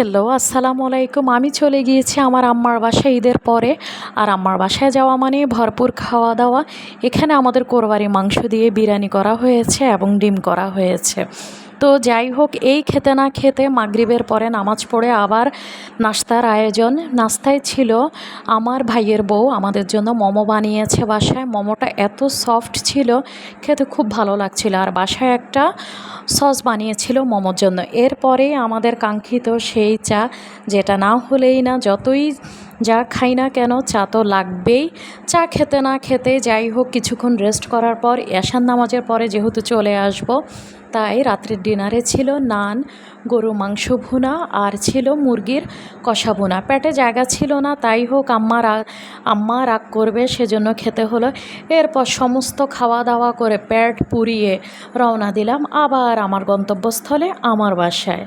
Hello, আসসালামু আলাইকুম। আমি চলে গিয়েছি আমার আম্মার বাসায় ঈদের পরে। আর আম্মার বাসায় যাওয়া মানে ভরপুর খাওয়া দাওয়া। এখানে আমাদের কোরবানি মাংস দিয়ে বিরিয়ানি করা হয়েছে এবং ডিম করা হয়েছে। তো যাই হোক, এই খেতে না খেতে মাগরিবের পরে নামাজ পড়ে আবার নাস্তার আয়োজন। নাস্তায় ছিল আমার ভাইয়ের বউ আমাদের জন্য মোমো বানিয়েছে বাসায়। মোমোটা এত সফট ছিল, খেতে খুব ভালো লাগছিল। আর বাসায় একটা সস বানিয়েছিল মোমোর জন্য। এরপরে আমাদের কাঙ্ক্ষিত সেই চা, যেটা না হলেই না। যতই যা খাই না কেন, চা তো লাগবেই। চা খেতে না খেতে যাই হোক, কিছুক্ষণ রেস্ট করার পর এশার নামাজের পরে যেহেতু চলে আসব, তাই রাত্রের ডিনারে ছিল নান, গরু মাংস ভুনা আর ছিল মুরগির কষা ভুনা। পেটে জায়গা ছিল না, তাই হোক আম্মা রাগ করবে সেজন্য খেতে হলো। এরপর সমস্ত খাওয়া দাওয়া করে পেট পুড়িয়ে রওনা দিলাম আবার আমার গন্তব্যস্থলে, আমার বাসায়।